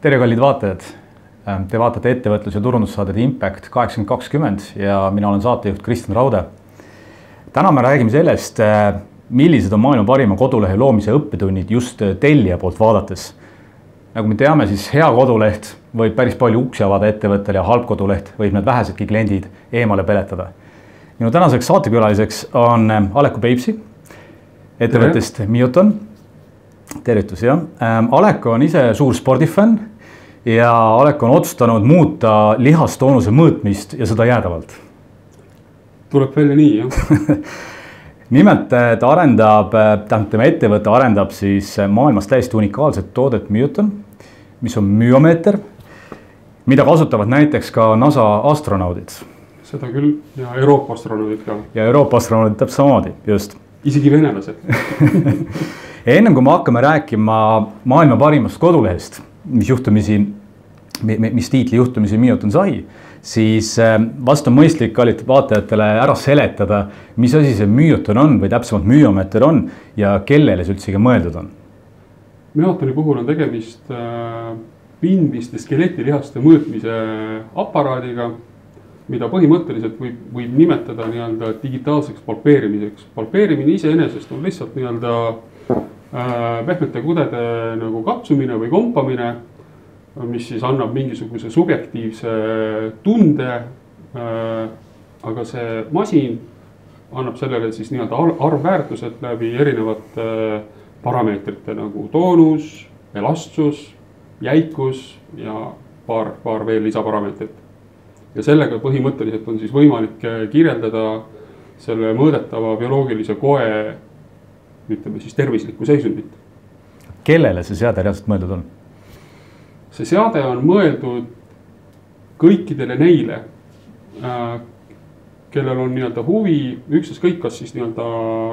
Tere, kallid vaatajad! Te vaatate ettevõtlus- ja turundussaadet Impact 8020 ja mina olen saatejuht Kristjan Raude. Täna me räägime sellest, millised on maailma parima kodulehe loomise õppetunnid just tellija poolt vaadates. Nagu me teame, siis hea koduleht võib päris palju uksi avada ettevõttele ja halb koduleht võib need vähesedki kliendid eemale peletada. Minu tänaseks saatekülaliseks on Aleku Peipsi, ettevõttest Mioton. Tervitus, jah. Aleko on ise suur spordifänn ja Aleko on otsustanud muuta lihastoonuse mõõtmist ja seda jäädavalt. Tuleb välja nii, jah. Nimelt ta tema ettevõte arendab siis maailmas täiesti unikaalset toodet Mioton, mis on myomeeter, mida kasutavad näiteks ka NASA astronaudid. Seda küll, ja Euroopa astronaudid ka. Ja Euroopa astronaudid täpselt samamoodi, just. Isegi venelased. Ennem kui me hakkame rääkima maailma parimast kodulehest, mis tiitli juhtumisi Mioton sai, siis vast on mõistlik kallid vaatajatele ära seletada, mis asi see Mioton on või täpsemalt myomeeter on ja kellele see üldsegi mõeldud on. Myotoni puhul on tegemist pindmiste skeletilihaste mõõtmise aparaadiga, mida põhimõtteliselt võib nimetada digitaalseks palpeerimiseks. Palpeerimine iseenesest on lihtsalt pehmete kudede katsumine või kompamine, mis siis annab mingisuguse subjektiivse tunde, aga see masin annab sellele siis arvväärtused läbi erinevate parameetrite nagu toonus, elastsus, jäikus ja paar veel lisaparameetrit. Ja sellega põhimõtteliselt on siis võimalik kirjeldada selle mõõdetava bioloogilise koe, ütleme siis tervislikku seisundit. Kellele see seade reaalselt mõeldud on? See seade on mõeldud kõikidele neile, kellel on huvi, ükskõik kas siis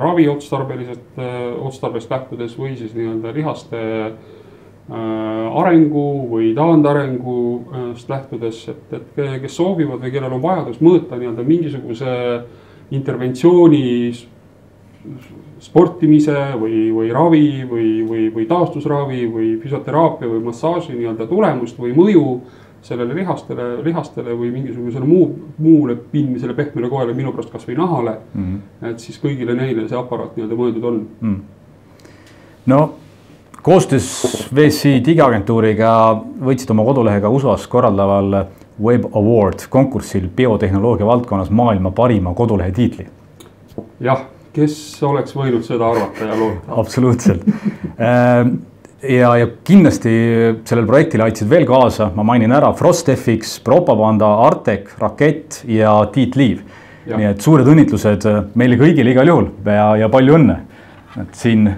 ravi otstarbelist lähtudes või siis lihaste arengu või taandarengu lähtudes, et kes soovivad või kellel on vajadus mõõta mingisuguse interventsiooni sportimise või ravi või taastusravi või füsioteraapia või massaaži tulemust või mõju sellele lihastele või mingisugusele muule pindmisele pehmele koele, minu pärast kas või nahale, et siis kõigile neile see aparaat mõeldud on. No, koostöös VSC digiagentuuriga võtsid oma kodulehega USAs korraldaval Web Award konkursil biotehnoloogia valdkonnas maailma parima kodulehe tiitli. Jah, kes oleks võinud seda arvata ja loota? Absoluutselt. Ja kindlasti sellel projektile aitasid veel kaasa, ma mainin ära FrostFX, Propaganda, Artec, Rakett ja Tiit Liiv. Nii et suured õnnitlused meile kõigile igal juhul ja palju õnne. Et siin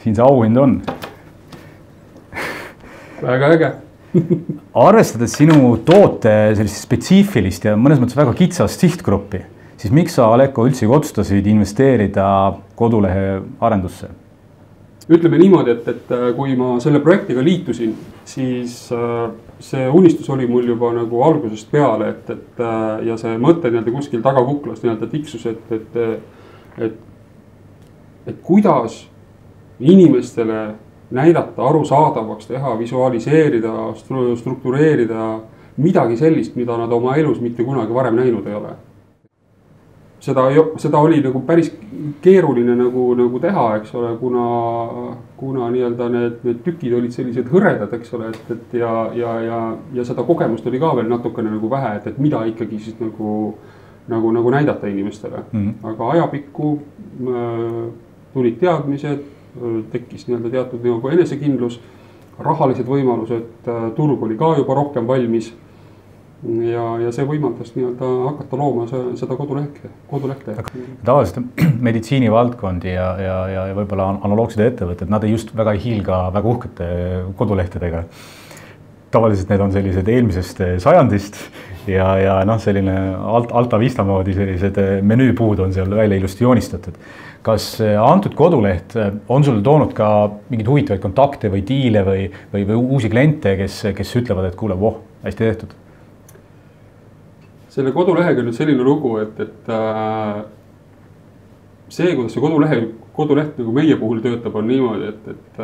see auhind on. Väga äge. Arvestades sinu toote sellist spetsiifilist ja mõnes mõttes väga kitsast sihtgruppi, siis miks sa, Aleko, üldse otsustasid investeerida kodulehe arendusse? Ütleme niimoodi, et kui ma selle projektiga liitusin, siis see unistus oli mul juba algusest peale, ja see mõte kuskil tagakuklas tiksus, et kuidas inimestele näidata, arusaadavaks teha, visualiseerida, struktureerida midagi sellist, mida nad oma elus mitte kunagi varem näinud ei ole. Seda oli päris keeruline teha, eks ole, kuna need tükid olid sellised hõredad, eks ole, ja seda kogemust oli ka veel natukene vähe, et mida ikkagi siis näidata inimestele. Aga ajapikku tulid teadmised, tekkis teatud enesekindlus, rahalised võimalused, turg oli ka juba rohkem valmis ja see võimaldas hakata looma seda kodulehte. Tavaliselt meditsiinivaldkond ja võib-olla analoogsed ettevõtted, nad ei just väga hiilga väga uhkete kodulehtedega. Tavaliselt need on sellised eelmisest sajandist ja selline Alta Vista moodi sellised menüüpuud on seal välja ilusti joonistatud. Kas antud koduleht on sulle toonud ka mingeid huvitavaid kontakte või diile või uusi kliente, kes ütlevad, et kuule, hästi tehtud? Selle kodulehega on selline lugu, et see, kuidas see koduleht meie puhul töötab, on niimoodi, et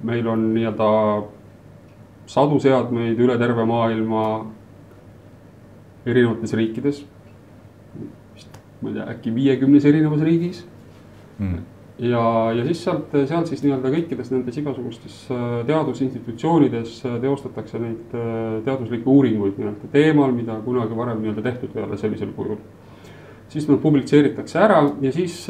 meil on sadu seadmeid üle terve maailma erinevates riikides. Ma ei tea, äkki 50 erinevas riigis. Ja siis sealt siis nii-öelda kõikides nendes igasugustes teadusinstitutsioonides teostatakse neid teaduslikke uuringuid nii-öelda teemal, mida kunagi varem nii-öelda tehtud ei ole sellisel kujul. Siis nad publitseeritakse ära ja siis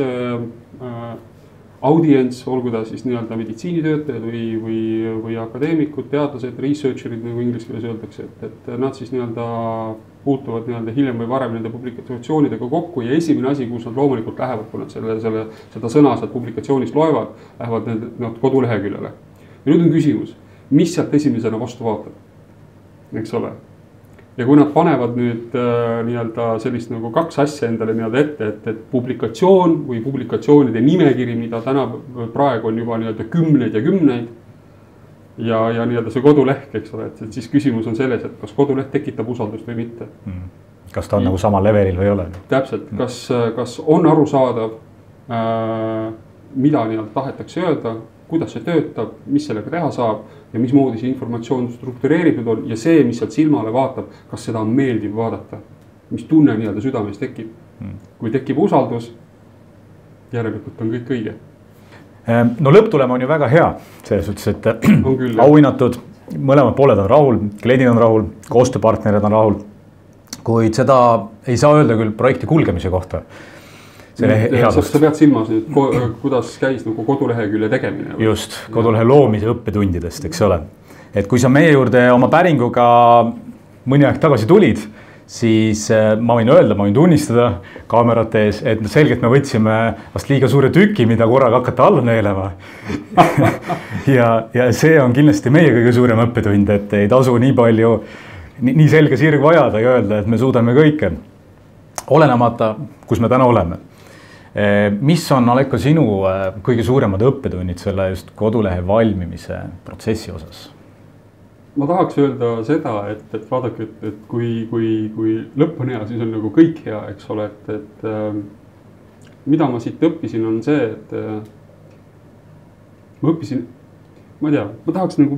audience, olgu ta siis nii-öelda meditsiinitöötajad või akadeemikud, teadlased, researcherid, nagu inglise keeles öeldakse, et nad siis nii-öelda puutuvad nii-öelda hiljem või varem nende publikatsioonidega kokku ja esimene asi, kus nad loomulikult lähevad, kui nad seda sõna sealt publikatsioonist loevad, lähevad nad koduleheküljele. Ja nüüd on küsimus, mis sealt esimesena vastu vaatab, eks ole? Ja kui nad panevad nüüd nii-öelda sellist nagu kaks asja endale nii-öelda ette, et publikatsioon või publikatsioonide nimekiri, mida praegu on juba nii-öelda kümneid ja kümneid ja nii-öelda see koduleht, eks ole, et siis küsimus on selles, et kas koduleht tekitab usaldust või mitte. Kas ta on nagu sama levelil või ei ole? Täpselt, kas on arusaadav, mida nii-öelda tahetakse öelda, kuidas see töötab, mis sellega teha saab ja mismoodi see informatsioon struktureeritud on ja see, mis sealt silmale vaatab, kas seda on meeldiv vaadata, mis tunne nii-öelda südames tekib. Kui tekib usaldus, järelikult on kõik õige. No lõpptulema on ju väga hea, selles suhtes, et auhinnatud, mõlemad pooled on rahul, kliendid on rahul, koostööpartnerid on rahul, kuid seda ei saa öelda küll projekti kulgemise kohta. Sa pead silmas nüüd, kuidas käis nagu kodulehekülje tegemine? Just, kodulehe loomise õppetundidest, eks ole. Et kui sa meie juurde oma päringuga mõni aeg tagasi tulid, siis ma võin öelda, ma võin tunnistada kaamerate ees, et selgelt me võtsime vast liiga suure tüki, mida korraga hakata alla neelema. ja see on kindlasti meie kõige suurem õppetund, et ei tasu nii palju, nii selge sirg vajada ja öelda, et me suudame kõike. Olenemata, kus me täna oleme. Mis on, Aleko, sinu kõige suuremad õppetunnid selle just kodulehe valmimise protsessi osas? Ma tahaks öelda seda, et vaadake, et kui lõpp on hea, siis on nagu kõik hea, eks ole, et mida ma siit õppisin on see, et ma õppisin, ma ei tea, ma tahaks nagu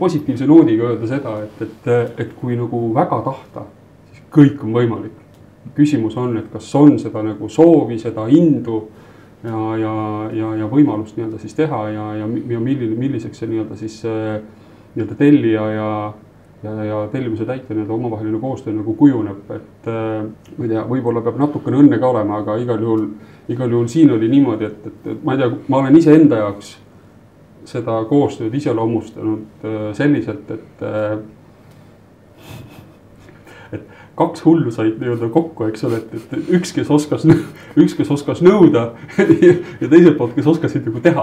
positiivse noodiga öelda seda, et kui nagu väga tahta, siis kõik on võimalik. Küsimus on, et kas on seda nagu soovi, seda indu ja võimalust nii-öelda siis teha ja milliseks see nii-öelda siis nii-öelda tellija ja tellimuse täitja nii-öelda omavaheline koostöö nagu kujuneb, et ma ei tea, võib-olla peab natukene õnne ka olema, aga igal juhul siin oli niimoodi, et ma ei tea, ma olen ise enda jaoks seda koostööd iseloomustanud selliselt, et kaks hullu said nii-öelda kokku, eks ole, et üks, kes oskas nõuda ja teiselt poolt, kes oskasid nagu teha,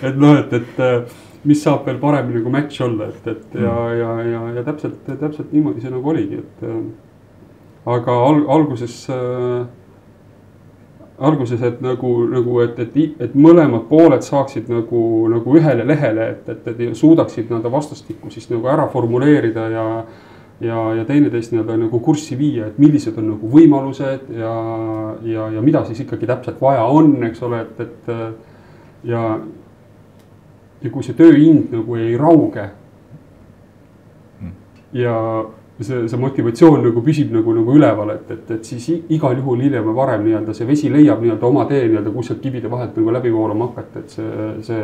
et mis saab veel paremini nagu match olla, ja täpselt niimoodi see nagu oligi, aga alguses, et et mõlemad pooled saaksid nagu ühele lehele, et suudaksid nende vastastikku siis nagu ära formuleerida ja teineteist nagu kurssi viia, et millised on nagu võimalused ja mida siis ikkagi täpselt vaja on, eks ole, ja kui see tööhind nagu ei rauge ja see motivatsioon nagu püsib nagu üleval, et siis igal juhul hiljem või varem nii-öelda see vesi leiab nii-öelda oma tee nii-öelda kuskilt kivide vahelt nagu läbi voolama hakata, et see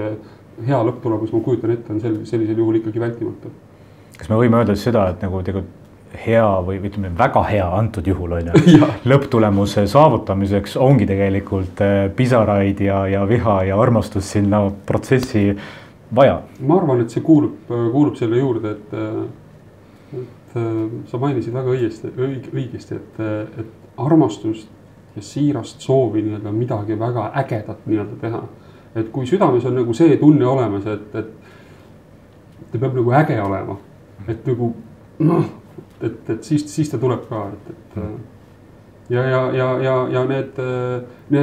hea lõpptulemus, ma kujutan ette, on sellisel juhul ikkagi vältimatu. Kas me võime öelda seda, et nagu hea või ütleme väga hea antud juhul on ja lõpptulemuse saavutamiseks ongi tegelikult pisaraid ja viha ja armastus sinna protsessi vaja? Ma arvan, et see kuulub selle juurde, et sa mainisid väga õigesti, et armastust ja siirast soovi nii-öelda midagi väga ägedat nii-öelda teha. Et kui südames on nagu see tunne olemas, et ta peab nagu äge olema, et nagu et siis ta tuleb ka, ja need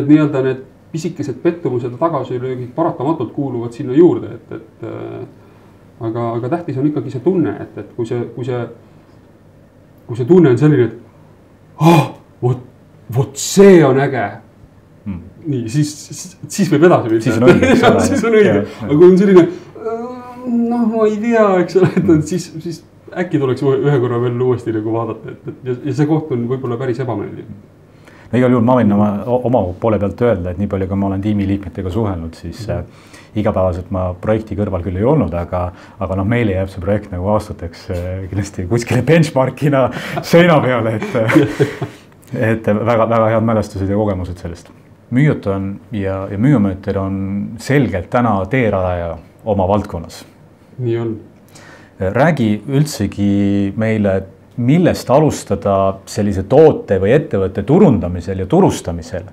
nii-öelda need pisikesed pettumused ja tagasilöögid paratamatult kuuluvad sinna juurde, aga tähtis on ikkagi see tunne, et kui see tunne on selline, et vot see on äge, nii, siis võib edasi minna. Siis on õige. Aga kui on selline, noh, ma ei tea, eks ole, et siis äkki tuleks ühe korra veel uuesti nagu vaadata, ja see koht on võib-olla päris ebameeldiv. No igal juhul ma võin oma poole pealt öelda, et nii palju, kui ma olen tiimiliikmetega suhelnud, siis igapäevaselt ma projekti kõrval küll ei olnud, aga noh, meile jääb see projekt nagu aastateks kindlasti kuskile benchmarkina seina peale, et väga head mälestused ja kogemused sellest. Müüoton ja Müüomööter on selgelt täna teeradaja oma valdkonnas. Nii on. Räägi üldsegi meile, millest alustada sellise toote või ettevõtte turundamisel ja turustamisel,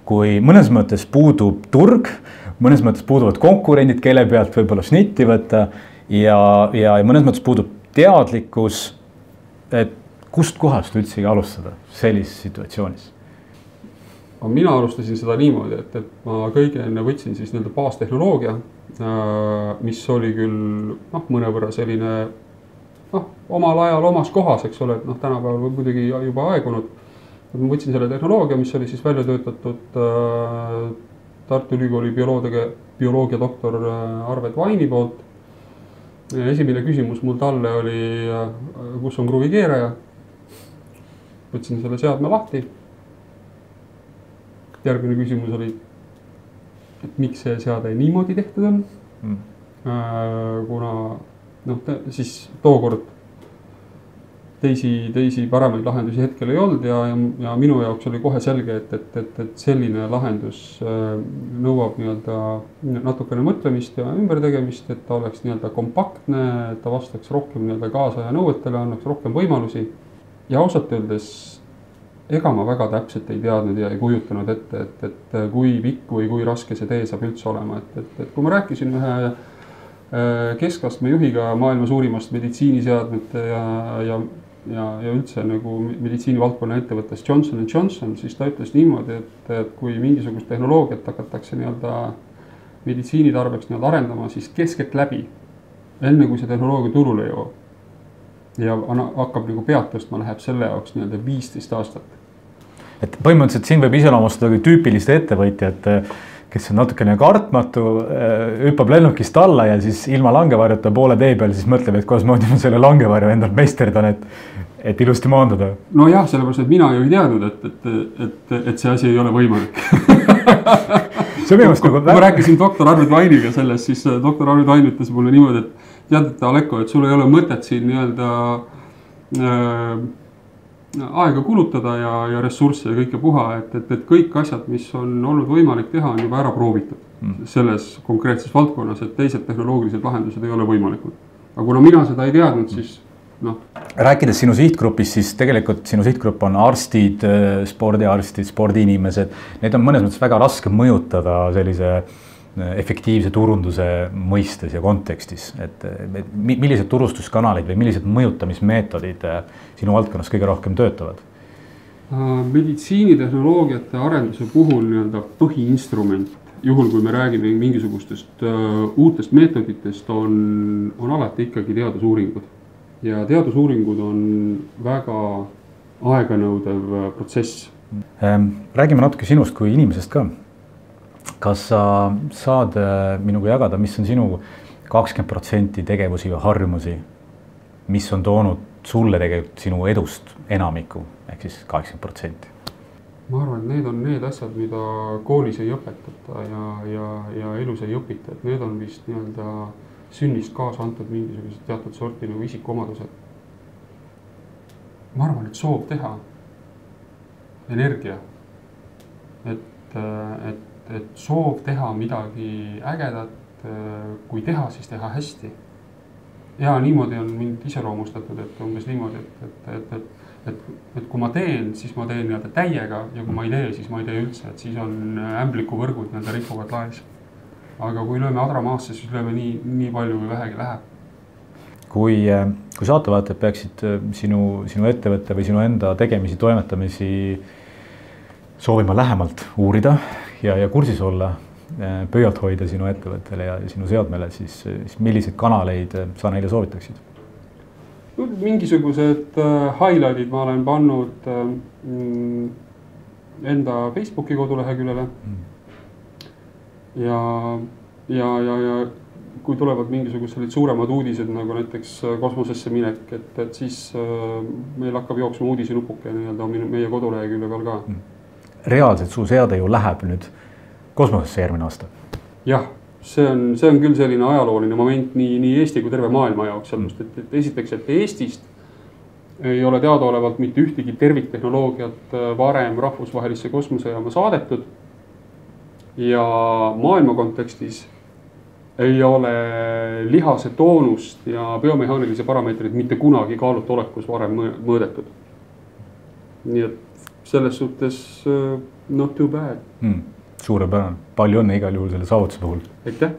kui mõnes mõttes puudub turg, mõnes mõttes puuduvad konkurendid, kelle pealt võib-olla šnitti võtta ja mõnes mõttes puudub teadlikkus, et kust kohast üldsegi alustada sellises situatsioonis? Mina alustasin seda niimoodi, et ma kõige enne võtsin siis nii-öelda baastehnoloogia, mis oli küll mõnevõrra selline omal ajal omas kohas, eks ole, et tänapäeval või muidugi juba aegunud. Ma võtsin selle tehnoloogia, mis oli siis välja töötatud Tartu Ülikooli bioloogia doktor Arvet Vaini poolt. Esimene küsimus mul talle oli, kus on kruvikeeraja. Võtsin selle seadme lahti. Järgmine küsimus oli, et miks see seade niimoodi tehtud on. Kuna siis tookord teisi paremaid lahendusi hetkel ei olnud ja minu jaoks oli kohe selge, et selline lahendus nõuab natukene mõtlemist ja ümbertegemist, et ta oleks kompaktne, et ta vastaks rohkem kaasaja nõuetele, annaks rohkem võimalusi. Ja ausalt öeldes ega ma väga täpselt ei teadnud ja ei kujutanud ette, et kui pikk või kui raske see tee saab üldse olema. Et kui ma rääkisin ühe keskastme juhiga maailma suurimast meditsiiniseadmete ja üldse nagu meditsiinivaldkonna ettevõttes Johnson & Johnson, siis ta ütles niimoodi, et kui mingisugust tehnoloogiat hakatakse meditsiinitarbeks arendama, siis keskelt läbi, enne kui see tehnoloogia turule jõuab ja hakkab pead tõstma, läheb selle jaoks 15 aastat. Et põhimõtteliselt siin võib iseloomustada tüüpilist ettevõtjat, kes on natukene kartmatu, hüppab lennukist alla ja siis ilma langevarjuta poole tee peal siis mõtleb, et kuidas ma selle langevarju endal meisterdan, et ilusti maanduda. No jah, sellepärast, et mina ju ei teadnud, et see asi ei ole võimalik. Kui ma rääkisin doktor Arvid Vainiga sellest, siis doktor Arvid Vain ütles mulle niimoodi, et teadete, Aleko, et sul ei ole mõtet siin aega kulutada ja ressursse ja kõike puha, et kõik asjad, mis on olnud võimalik teha, on juba ära proovitud selles konkreetses valdkonnas, et teised tehnoloogilised lahendused ei ole võimalikud. Aga kuna mina seda ei teadnud, siis Rääkides sinu sihtgrupist, siis tegelikult sinu sihtgrupp on arstid, spordiarstid, spordiinimesed. Need on mõnes mõttes väga raske mõjutada sellise efektiivse turunduse mõistes ja kontekstis, et millised turustuskanalid või millised mõjutamismeetodid sinu valdkonnas kõige rohkem töötavad? Meditsiinitehnoloogiate arenduse puhul põhiinstrument, juhul kui me räägime mingisugustest uutest meetoditest, on alati ikkagi teadusuuringud. Ja teadusuuringud on väga aeganõudev protsess. Räägime natuke sinust kui inimesest ka. Kas sa saad minuga jagada, mis on sinu 20% tegevusi või harjumusi, mis on toonud sulle tegelikult sinu edust enamiku, ehk siis 80%? Ma arvan, et need on need asjad, mida koolis ei õpetata ja elus ei õpita. Et need on vist sünnist kaasa antud mingisugused teatud sorti isikuomadused. Ma arvan, et soov teha, energia, et soov teha midagi ägedat, kui teha, siis teha hästi. Ja niimoodi on mind iseloomustatud, et umbes niimoodi, et kui ma teen, siis ma teen täiega ja kui ma ei tee, siis ma ei tee üldse, et siis on ämblikuvõrgud rikuvad laes. Aga kui lööme adra maasse, siis lööme nii palju või vähegi läheb. Kui saatevaatajad peaksid sinu ettevõtte või sinu enda tegemisi, toimetamisi soovima lähemalt uurida ja kursis olla, pöialt hoida sinu ettevõttele ja sinu seadmele, siis milliseid kanaleid sa neile soovitaksid? Mingisugused highlightid ma olen pannud enda Facebooki koduleheküljele ja kui tulevad mingisugused suuremad uudised nagu näiteks kosmosesse minek, et siis meil hakkab jooksma uudisinupuke nii-öelda meie kodulehekülje peal ka. Reaalselt su seade ju läheb nüüd kosmosesse järgmine aasta? Jah, see on küll selline ajalooline moment nii Eesti kui terve maailma jaoks sellest, et esiteks, et Eestist ei ole teadaolevalt mitte ühtegi terviktehnoloogiat varem rahvusvahelisse kosmosejaama saadetud ja maailma kontekstis ei ole lihase toonust ja biomehaanilisi parameetreid mitte kunagi kaaluta olekus varem mõõdetud. Nii et selles suhtes not too bad. Suurepärane. Palju õnne igal juhul selle saavutuse puhul. Aitäh!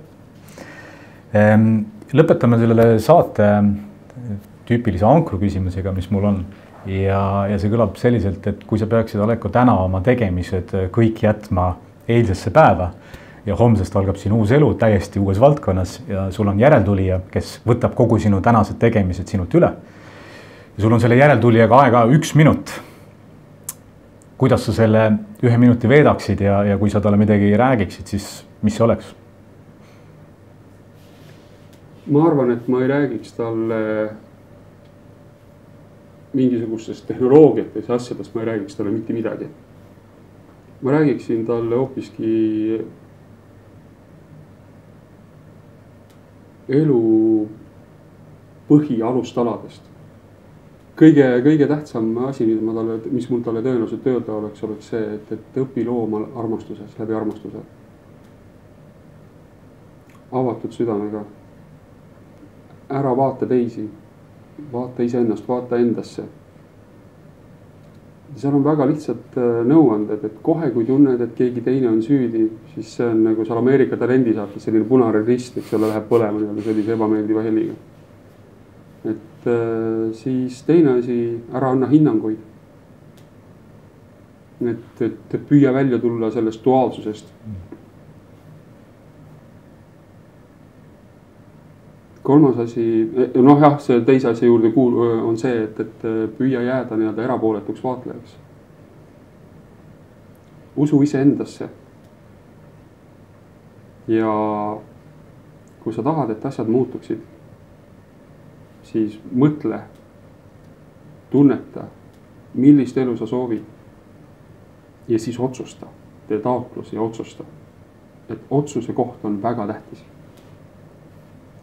Lõpetame sellele saate tüüpilise ankru küsimusega, mis mul on. Ja see kõlab selliselt, et kui sa peaksid, Aleko, täna oma tegemised kõik jätma eilsesse päeva ja homsest algab siin uus elu täiesti uues valdkonnas ja sul on järeltulija, kes võtab kogu sinu tänased tegemised sinult üle. Ja sul on selle järeltulijaga aega 1 minut. Kuidas sa selle 1 minuti veedaksid ja kui sa talle midagi räägiksid, siis mis see oleks? Ma arvan, et ma ei räägiks talle mingisugustest tehnoloogiates ja asjadest, ma ei räägiks talle mitte midagi. Ma räägiksin talle hoopiski elu põhialustaladest. Kõige tähtsam asi, mis mul talle tõenäoliselt öelda oleks see, et õpi looma armastuses, läbi armastuse. Avatud südamega. Ära vaata teisi, vaata iseennast, vaata endasse. Seal on väga lihtsalt nõuanded, et kohe kui tunned, et keegi teine on süüdi, siis see on nagu seal Ameerika Talendi saates selline punane rist, et selle läheb põlema sellise ebameeldiva heliga. Et siis teine asi, ära anna hinnanguid. Et püüa välja tulla sellest duaalsusest. Kolmas asi, see teise asja juurde on see, et püüa jääda nii-öelda erapooletuks vaatlejaks. Usu ise endasse. Ja kui sa tahad, et asjad muutuksid, siis mõtle, tunneta, millist elu sa soovid ja siis otsusta, tee taotlus ja otsusta. Et otsuse koht on väga tähtis.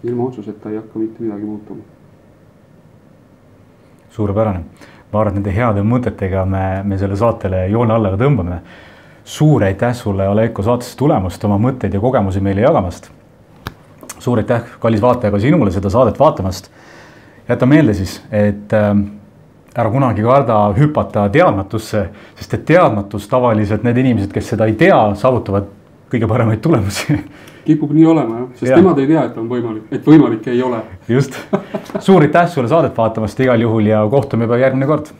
Ilma otsuseta ei hakka mitte midagi muutuma. Suurepärane. Ma arvan, et nende heade mõtetega me selle saatele joone alla tõmbame. Suur aitäh sulle, Aleko, saatesse tulemust, oma mõtteid ja kogemusi meile jagamast. Suur aitäh, kallis vaataja, sinule seda saadet vaatamast. Jäta meelde siis, et ära kunagi karda hüpata teadmatusse, sest et teadmatus tavaliselt need inimesed, kes seda ei tea, saavutavad kõige paremaid tulemusi. Kipub nii olema, sest nemad ei tea, et on võimalik, et võimalik ei ole. Just. Suur aitäh sulle saadet vaatamast igal juhul ja kohtume juba järgmine kord.